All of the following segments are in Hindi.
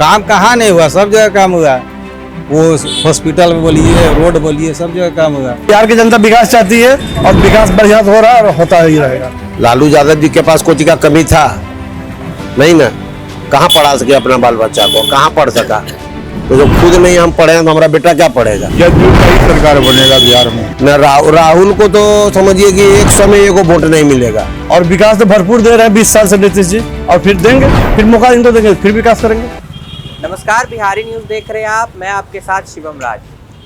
काम कहाँ नहीं हुआ, सब जगह काम हुआ। वो हॉस्पिटल में बोलिए, रोड बोलिए, सब जगह काम हुआ। बिहार की जनता विकास चाहती है और विकास बढ़िया हो रहा है और होता ही रहेगा। लालू यादव जी के पास कोई का कमी था नहीं ना, कहाँ पढ़ा सके अपना बाल बच्चा को, कहाँ पढ़ सका। तो जब खुद नहीं हम पढ़े तो हमारा बेटा क्या पढ़ेगा। जदयू का ही सरकार बनेगा बिहार में। न राहुल को तो समझिए कि 100 में वोट नहीं मिलेगा। और विकास तो भरपूर दे रहे हैं 20 साल से नीतीश जी, और फिर देंगे, फिर मौका इनको देंगे, फिर विकास करेंगे। नमस्कार, बिहारी न्यूज़ देख रहे हैं आप। मैं आपके साथ शिवम राज।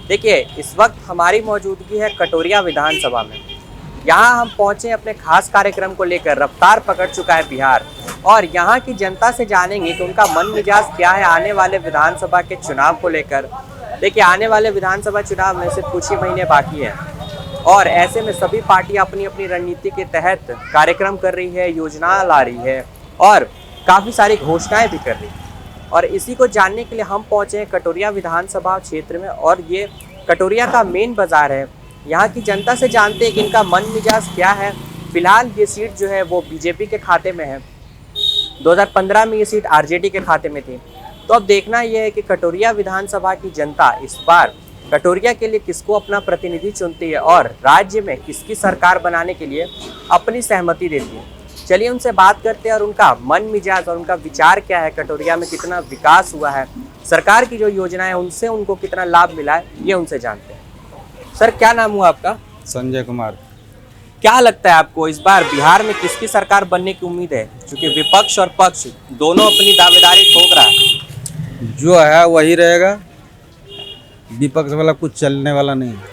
देखिए, इस वक्त हमारी मौजूदगी है कटोरिया विधानसभा में। यहाँ हम पहुँचे अपने खास कार्यक्रम को लेकर। रफ्तार पकड़ चुका है बिहार, और यहाँ की जनता से जानेंगे कि उनका मन मिजाज क्या है आने वाले विधानसभा के चुनाव को लेकर। देखिए, आने वाले विधानसभा चुनाव में सिर्फ कुछ ही महीने बाकी हैं, और ऐसे में सभी पार्टियाँ अपनी अपनी रणनीति के तहत कार्यक्रम कर रही है, योजना ला रही है और काफ़ी सारी घोषणाएँ भी कर रही है। और इसी को जानने के लिए हम पहुंचे हैं कटोरिया विधानसभा क्षेत्र में, और ये कटोरिया का मेन बाजार है। यहाँ की जनता से जानते हैं कि इनका मन मिजाज क्या है। फिलहाल ये सीट जो है वो बीजेपी के खाते में है। 2015 में ये सीट आरजेडी के खाते में थी। तो अब देखना ये है कि कटोरिया विधानसभा की जनता इस बार कटोरिया के लिए किसको अपना प्रतिनिधि चुनती है और राज्य में किसकी सरकार बनाने के लिए अपनी सहमति देती है। चलिए उनसे बात करते हैं और उनका मन मिजाज और उनका विचार क्या है, कटोरिया में कितना विकास हुआ है, सरकार की जो योजनाएं हैं उनसे उनको कितना लाभ मिला है, ये उनसे जानते हैं। सर, क्या नाम हुआ आपका? संजय कुमार। क्या लगता है आपको इस बार बिहार में किसकी सरकार बनने की उम्मीद है? क्योंकि विपक्ष और पक्ष दोनों अपनी दावेदारी ठोक रहा है। जो है वही रहेगा, विपक्ष वाला कुछ चलने वाला नहीं है।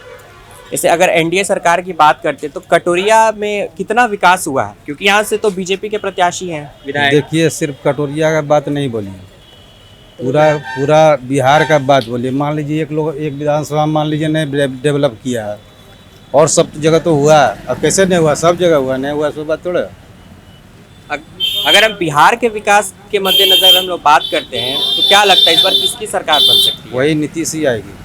जैसे अगर एनडीए सरकार की बात करते तो कटोरिया में कितना विकास हुआ है? क्योंकि यहाँ से तो बीजेपी के प्रत्याशी हैं विधायक। देखिए, सिर्फ कटोरिया का बात नहीं बोलिए, पूरा बिहार का बात बोलिए। मान लीजिए एक विधानसभा मान लीजिए ने डेवलप किया है, और सब जगह तो हुआ है। अब कैसे नहीं हुआ? सब जगह हुआ, नहीं हुआ सो बात थोड़ा। अगर हम बिहार के विकास के मद्देनजर हम लोग बात करते हैं तो क्या लगता है इस बार किसकी सरकार बन सकती है? वही नीतीश ही आएगी।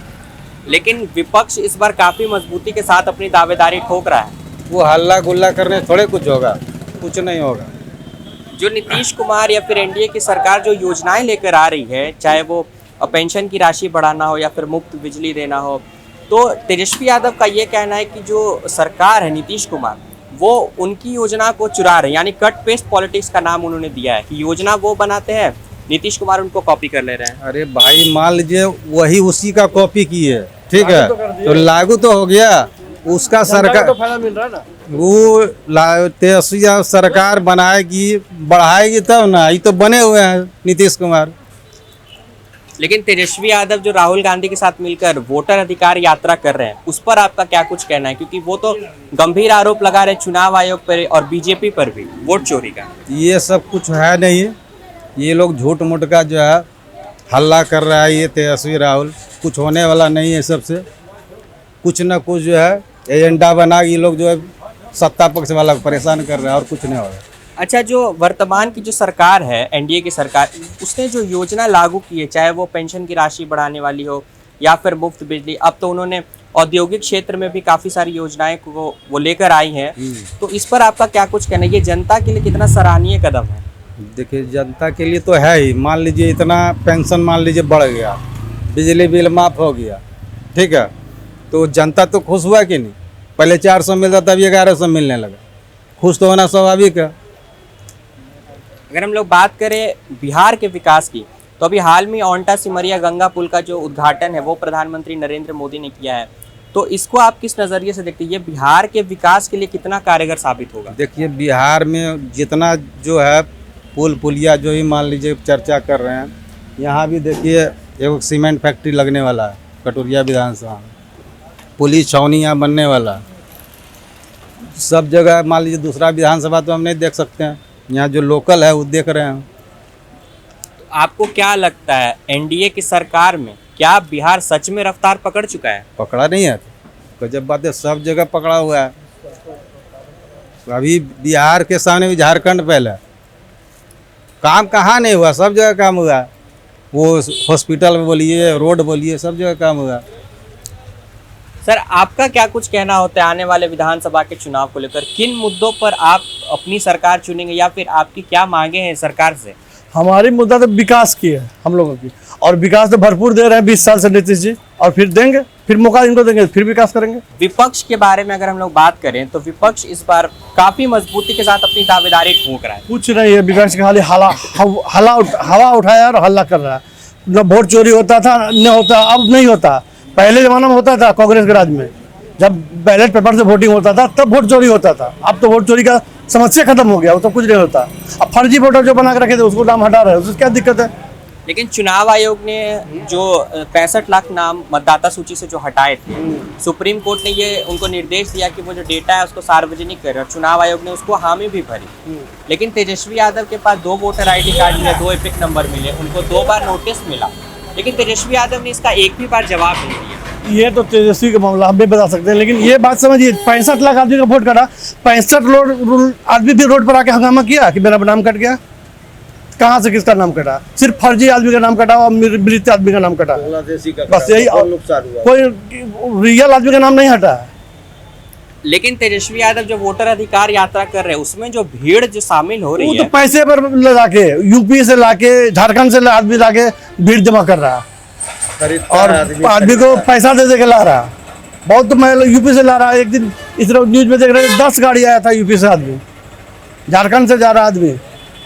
लेकिन विपक्ष इस बार काफी मजबूती के साथ अपनी दावेदारी ठोक रहा है। वो हल्ला गुल्ला करने थोड़े कुछ होगा, कुछ नहीं होगा। जो नीतीश कुमार या फिर एनडीए की सरकार जो योजनाएं लेकर आ रही है, चाहे वो पेंशन की राशि बढ़ाना हो या फिर मुफ्त बिजली देना हो, तो तेजस्वी यादव का ये कहना है कि जो सरकार है नीतीश कुमार वो उनकी योजना को चुरा रहे हैं। यानी कट पेस्ट पॉलिटिक्स का नाम उन्होंने दिया है कि योजना वो बनाते हैं, नीतीश कुमार उनको कॉपी कर ले रहे हैं। अरे भाई, मान लीजिए वही उसी का कॉपी की है, ठीक है, तो लागू तो हो गया उसका। सरकार तो फायदा मिल रहा है ना, वो तेजस्वी सरकार बनाएगी, बढ़ाएगी तब ना। ये तो बने हुए हैं नीतीश कुमार। लेकिन तेजस्वी यादव जो राहुल गांधी के साथ मिलकर वोटर अधिकार यात्रा कर रहे हैं, उस पर आपका क्या कुछ कहना है? क्योंकि वो तो गंभीर आरोप लगा रहे चुनाव आयोग पर और बीजेपी पर भी वोट चोरी का। ये सब कुछ है नहीं, ये लोग झूठ मूठ का जो है हल्ला कर रहा है। ये तेजस्वी राहुल कुछ होने वाला नहीं है। सबसे कुछ ना कुछ जो है एजेंडा बना, ये लोग जो है सत्ता पक्ष वाला को परेशान कर रहे हैं, और कुछ नहीं हो रहा है। अच्छा, जो वर्तमान की जो सरकार है एनडीए की सरकार, उसने जो योजना लागू की है, चाहे वो पेंशन की राशि बढ़ाने वाली हो या फिर मुफ्त बिजली, अब तो उन्होंने औद्योगिक क्षेत्र में भी काफ़ी सारी योजनाएं को वो लेकर आई हैं। तो इस पर आपका क्या कुछ कहना है? ये जनता के लिए कितना सराहनीय कदम है? देखिए, जनता के लिए तो है ही। मान लीजिए इतना पेंशन मान लीजिए बढ़ गया, बिजली बिल माफ़ हो गया, ठीक है, तो जनता तो खुश हुआ कि नहीं? पहले 400 मिलता था, अभी 1100 मिलने लगा। खुश तो होना स्वाभाविक है। अगर हम लोग बात करें बिहार के विकास की, तो अभी हाल में औंटा सिमरिया गंगा पुल का जो उद्घाटन है वो प्रधानमंत्री नरेंद्र मोदी ने किया है। तो इसको आप किस नज़रिए से देखते हैं? ये बिहार के विकास के लिए कितना कारगर साबित होगा? देखिए, बिहार में जितना जो है पुल पुलिया जो ही मान लीजिए चर्चा कर रहे हैं, यहाँ भी देखिए एक सीमेंट फैक्ट्री लगने वाला है कटोरिया विधानसभा में, पुलिस छावनी यहाँ बनने वाला है। सब जगह मान लीजिए, दूसरा विधानसभा तो हम नहीं देख सकते हैं, यहाँ जो लोकल है वो देख रहे हैं। तो आपको क्या लगता है एनडीए की सरकार में क्या बिहार सच में रफ्तार पकड़ चुका है? पकड़ा नहीं है, गजब बात है, सब जगह पकड़ा हुआ है। अभी बिहार के सामने भी झारखंड पहले, काम कहाँ नहीं हुआ, सब जगह काम हुआ। वो हॉस्पिटल में बोलिए, रोड बोलिए, सब जगह काम हुआ। सर, आपका क्या कुछ कहना होता है आने वाले विधानसभा के चुनाव को लेकर? किन मुद्दों पर आप अपनी सरकार चुनेंगे या फिर आपकी क्या मांगे हैं सरकार से? हमारी मुद्दा तो विकास की है हम लोगों की, और विकास तो भरपूर दे रहे हैं 20 साल से नीतीश जी, और फिर देंगे, फिर मौका इनको देंगे, फिर विकास करेंगे। विपक्ष के बारे में अगर हम लोग बात करें तो विपक्ष इस बार काफी मजबूती के साथ अपनी दावेदारी ठोक रहा है। कुछ नहीं है, विपक्ष का खाली हवा उठाया और हल्ला कर रहा है। न वोट चोरी होता था न होता, अब नहीं होता। पहले जमाना में होता था कांग्रेस के राज में, जब बैलेट पेपर से वोटिंग होता था तब वोट चोरी होता था। अब तो वोट चोरी का समस्या खत्म हो गया, वो तो कुछ नहीं होता। अब फर्जी वोटर जो बना के रखे थे उसको नाम हटा रहे हैं, उससे क्या दिक्कत है? लेकिन चुनाव आयोग ने जो 65 लाख नाम मतदाता सूची से जो हटाए थे, सुप्रीम कोर्ट ने ये उनको निर्देश दिया कि वो जो डेटा है उसको सार्वजनिक करे, और चुनाव आयोग ने उसको हामी भी भरी। लेकिन तेजस्वी यादव के पास 2 वोटर आईडी कार्ड मिले, 2 एपिक नंबर मिले, उनको 2 बार नोटिस मिला, लेकिन तेजस्वी यादव ने इसका एक भी बार जवाब नहीं दिया। ये तो तेजस्वी का मामला हम भी बता सकते हैं, लेकिन ये बात समझिए 65 लाख आदमी का वोट कटा, 65 आदमी भी रोड पर आके हंगामा किया कि मेरा नाम कट गया। कहाँ से किसका नाम कटा? सिर्फ फर्जी आदमी का नाम कटा और मृत आदमी का नाम कटा, बस यही। कोई रियल आदमी का नाम नहीं हटा। लेकिन तेजस्वी यादव जो वोटर अधिकार यात्रा कर रहे हैं उसमें जो भीड़ जो शामिल हो रही वो है, तो पैसे पर लगा के, यूपी से लाके, झारखंड से आदमी लाके भीड़ जमा कर रहा है, और आदमी को पैसा दे के ला रहा। बहुत तो मैं यूपी से ला रहा। एक दिन इस तरह न्यूज में देख रहे 10 गाड़ी आया था यूपी से आदमी, झारखंड से जा रहा आदमी,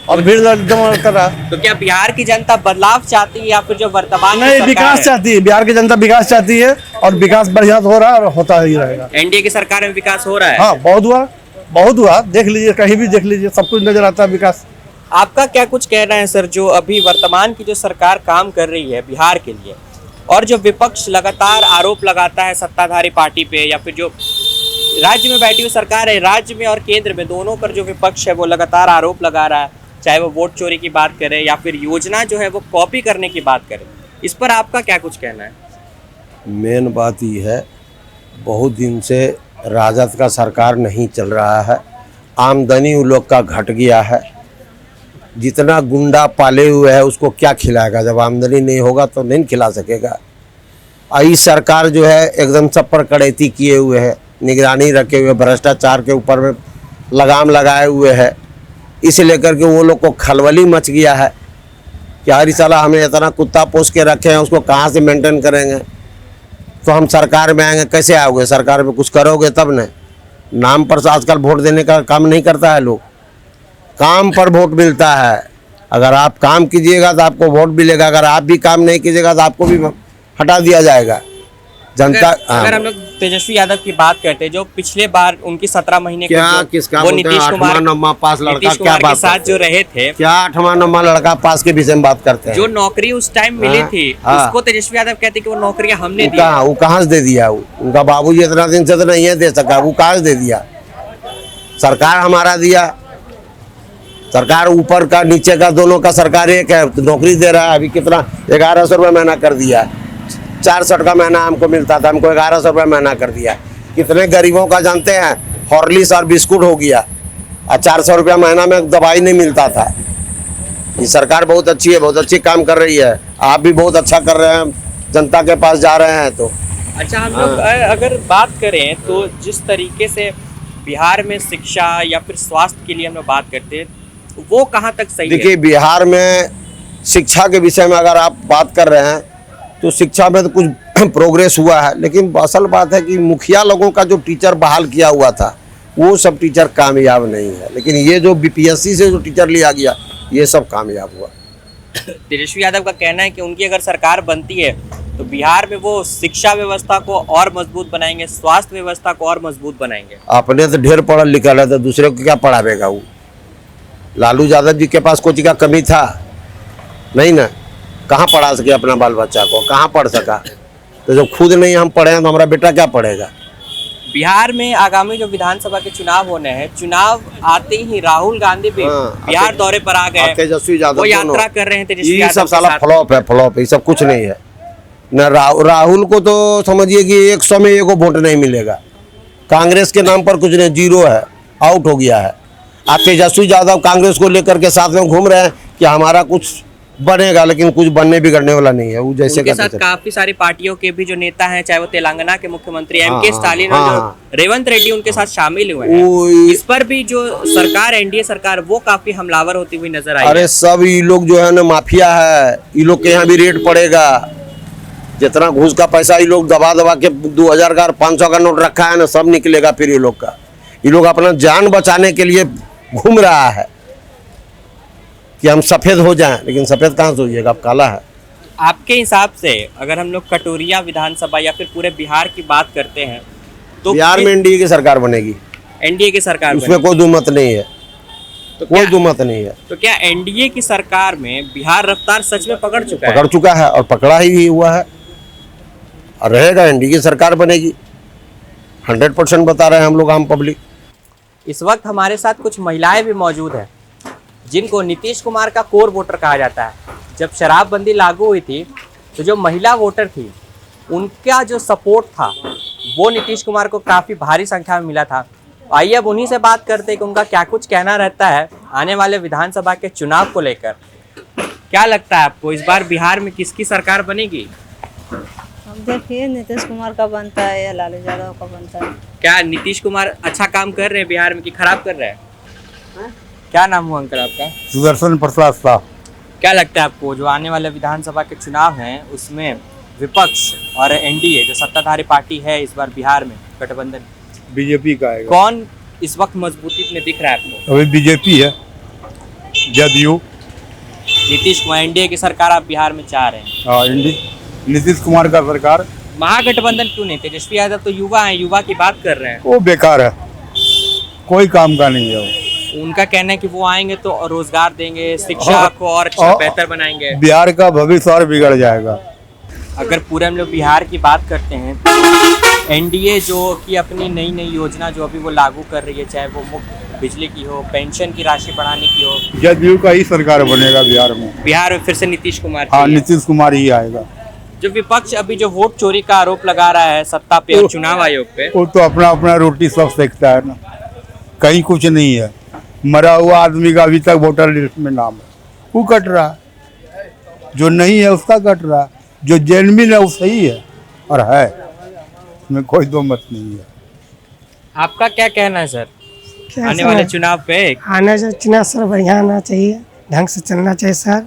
और भीड़ जमा कर रहा। तो क्या बिहार की जनता बदलाव चाहती है या फिर जो वर्तमान नहीं, विकास चाहती है। बिहार की जनता विकास चाहती है, और विकास बढ़िया हो रहा है और होता ही रहेगा। एनडीए की सरकार में विकास हो रहा है? हाँ, बहुत हुआ। देख लीजिए, कहीं भी देख लीजिए, सब कुछ नजर आता है विकास। आपका क्या कुछ कहना है सर, जो अभी वर्तमान की जो सरकार काम कर रही है बिहार के लिए, और जो विपक्ष लगातार आरोप लगाता है सत्ताधारी पार्टी पे, या फिर जो राज्य में बैठी हुई सरकार है, राज्य में और केंद्र में दोनों पर जो विपक्ष है वो लगातार आरोप लगा रहा है, चाहे वो वोट चोरी की बात करे या फिर योजना जो है वो कॉपी करने की बात करे, इस पर आपका क्या कुछ कहना है? मेन बात ये है, बहुत दिन से राजद का सरकार नहीं चल रहा है, आमदनी उन लोग का घट गया है। जितना गुंडा पाले हुए है उसको क्या खिलाएगा? जब आमदनी नहीं होगा तो नहीं खिला सकेगा। आई सरकार जो है एकदम सब पर कड़ैती किए हुए है, निगरानी रखे हुए, भ्रष्टाचार के ऊपर में लगाम लगाए हुए है। इस लेकर के वो लोग को खलबली मच गया है कि हर साला हमें इतना कुत्ता पोस के रखे हैं, उसको कहाँ से मेंटेन करेंगे? तो हम सरकार में आएंगे, कैसे आओगे? सरकार में कुछ करोगे तब न। नाम पर आजकल वोट देने का काम नहीं करता है लोग, काम पर वोट मिलता है। अगर आप काम कीजिएगा तो आपको वोट मिलेगा, अगर आप भी काम नहीं कीजिएगा तो आपको भी हटा दिया जाएगा। जनता अगर हम लोग तेजस्वी यादव की बात करते हैं, जो पिछले बार उनकी 17 महीने क्या के किसका वो बोलते हैं, नीतीश कुमार 8वां 9वां पास लड़का नीतीश क्या कुमार बात के साथ करते जो हैं? रहे थे, क्या 8वां 9वां लड़का पास के विषय में बात करते हैं? जो नौकरी उस टाइम मिली थी उसको तेजस्वी यादव कहते कि वो नौकरियां हमने दी। वो कहाँ से दे दिया? उनका बाबूजी इतना दिन से तो नहीं है दे सका, वो कहाँ से दे दिया? सरकार हमारा दिया, सरकार ऊपर का नीचे का दोनों का सरकार एक है, नौकरी दे रहा है। अभी कितना 1100 रुपये महीना कर दिया, 400 का महीना हमको मिलता था, हमको 1100 रुपये महीना कर दिया। कितने गरीबों का जानते हैं, हॉर्लिक्स और बिस्कुट हो गया, और 400 रुपया महीना में दवाई नहीं मिलता था। ये सरकार बहुत अच्छी है, बहुत अच्छी काम कर रही है। आप भी बहुत अच्छा कर रहे हैं, जनता के पास जा रहे हैं। तो अच्छा, हम लोग अगर बात करें तो जिस तरीके से बिहार में शिक्षा या फिर स्वास्थ्य के लिए हम लोग बात करते हैं, वो कहाँ तक सही है? देखिए, बिहार में शिक्षा के विषय में अगर आप बात कर रहे हैं तो शिक्षा में तो कुछ प्रोग्रेस हुआ है, लेकिन असल बात है कि मुखिया लोगों का जो टीचर बहाल किया हुआ था वो सब टीचर कामयाब नहीं है, लेकिन ये जो बीपीएससी से जो टीचर लिया गया ये सब कामयाब हुआ। तेजस्वी यादव का कहना है कि उनकी अगर सरकार बनती है तो बिहार में वो शिक्षा व्यवस्था को और मजबूत बनाएंगे, स्वास्थ्य व्यवस्था को और मजबूत बनाएंगे। अपने तो ढेर पढ़ल लिखल है, तो दूसरे को क्या पढ़ावेगा? वो लालू यादव जी के पास कोची का कमी था नहीं ना, कहाँ पढ़ा सके अपना बाल बच्चा को? कहाँ पढ़ सका? तो जब खुद नहीं हम पढ़े हैं तो हमारा बेटा क्या पढ़ेगा? बिहार में आगामी जो विधानसभा के चुनाव होने हैं, चुनाव आते ही राहुल गांधी भी बिहार दौरे पर आ गए, तेजस्वी यादव वो यात्रा कर रहे हैं तेजस्वी ये यादव सब के साला साथ। फ्लॉप है, फ्लॉप। ये सब कुछ नहीं है न। राहुल को तो समझिए कि 100 में 1 वोट नहीं मिलेगा। कांग्रेस के नाम पर कुछ नहीं, 0 है, आउट हो गया है। आप तेजस्वी यादव कांग्रेस को लेकर के साथ में घूम रहे हैं कि हमारा कुछ बनेगा, लेकिन कुछ बनने बिगड़ने वाला नहीं है। वो जैसे उनके करते साथ चले। काफी सारी पार्टियों के भी जो नेता हैं, चाहे वो तेलंगाना के मुख्यमंत्री हाँ, एमके स्टालिन और हाँ, जो रेवंत रेड्डी उनके साथ शामिल हुए हैं, वो इस पर भी जो सरकार एनडीए सरकार वो काफी हमलावर होती हुई नजर आई अरे है। सब ये लोग जो है ना माफिया है, ये लोग के यहाँ भी रेट पड़ेगा। जितना घूस का पैसा ये लोग दबा दबा के 2000 का 500 का नोट रखा है ना, सब निकलेगा फिर ये लोग का। ये लोग अपना जान बचाने के लिए घूम रहा है कि हम सफेद हो जाएं, लेकिन सफेद कहाँ से होइएगा, आप काला है। आपके हिसाब से अगर हम लोग कटोरिया विधानसभा या फिर पूरे बिहार की बात करते हैं तो बिहार में एनडीए की सरकार बनेगी, एनडीए की सरकार उसमें कोई दुमत नहीं है, तो कोई क्या दुमत नहीं है। तो क्या एनडीए की सरकार में बिहार रफ्तार सच में पकड़ चुका है? पकड़ चुका है और पकड़ा ही हुआ है और रहेगा। एनडीए की सरकार बनेगी, 100% बता रहे हैं हम लोग आम पब्लिक। इस वक्त हमारे साथ कुछ महिलाएं भी मौजूद हैं जिनको नीतीश कुमार का कोर वोटर कहा जाता है। जब शराबबंदी लागू हुई थी तो जो महिला वोटर थी उनका जो सपोर्ट था वो नीतीश कुमार को काफ़ी भारी संख्या में मिला था। आइए अब उन्हीं से बात करते हैं कि उनका क्या कुछ कहना रहता है आने वाले विधानसभा के चुनाव को लेकर। क्या लगता है आपको इस बार बिहार में किसकी सरकार बनेगी? अब देखिए नीतीश कुमार का बनता है या लालू यादव का बनता है। क्या नीतीश कुमार अच्छा काम कर रहे हैं बिहार में कि खराब कर रहे हैं? क्या नाम हुआ अंकल आपका? सुदर्शन प्रसाद साहब। क्या लगता है आपको जो आने वाले विधानसभा के चुनाव हैं उसमें विपक्ष और एनडीए जो सत्ताधारी पार्टी है इस बार बिहार में गठबंधन, बीजेपी का आएगा। कौन इस वक्त मजबूती में दिख रहा है आपको? अभी बीजेपी है, जदयू। नीतीश कुमार एनडीए की सरकार आप बिहार में चाह रहे हैं, हाँ, नीतीश कुमार का सरकार महागठबंधन क्यों नहीं? तेजस्वी यादव तो युवा हैं, युवा की बात कर रहे हैं। वो बेकार है, कोई काम का नहीं है वो। उनका कहना है कि वो आएंगे तो रोजगार देंगे, शिक्षा को और अच्छा बेहतर बनाएंगे। बिहार का भविष्य और बिगड़ जाएगा। अगर पूरे हम लोग बिहार की बात करते हैं तो एनडीए जो कि अपनी नई नई योजना जो अभी वो लागू कर रही है, चाहे वो मुफ्त बिजली की हो, पेंशन की राशि बढ़ाने की हो, जदयू का ही सरकार बनेगा बिहार में। बिहार में फिर से नीतीश कुमार हाँ, चाहिए। नीतीश कुमार ही आएगा। जो विपक्ष अभी जो वोट चोरी का आरोप लगा रहा है सत्ता पे और चुनाव आयोग पे, वो तो अपना अपना रोटी सब सेकता है ना, कहीं कुछ नहीं है। मरा हुआ आदमी का अभी तक वोटर लिस्ट में नाम है, वो कट रहा है। जो नहीं है उसका कट रहा है, जो जेनविन है वो सही है और है, इसमें कोई दो मत नहीं है। आपका क्या कहना है सर क्या आने सर? वाले चुनाव पे? आना जो चुनाव सर बढ़िया आना चाहिए, ढंग से चलना चाहिए सर,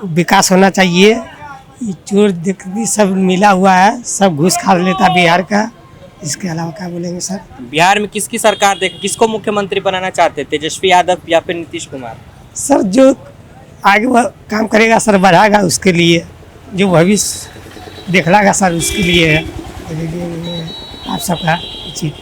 विकास होना चाहिए। ये चोर दिक्कत सब मिला हुआ है, सब घूस खा लेता बिहार का। इसके अलावा क्या बोलेंगे सर? बिहार में किसकी सरकार देख, किसको मुख्यमंत्री बनाना चाहते हैं, तेजस्वी यादव या फिर नीतीश कुमार? सर जो आगे वह काम करेगा सर बढ़ाएगा, उसके लिए जो भविष्य दिखलाएगा सर उसके लिए है। आप सबका जी।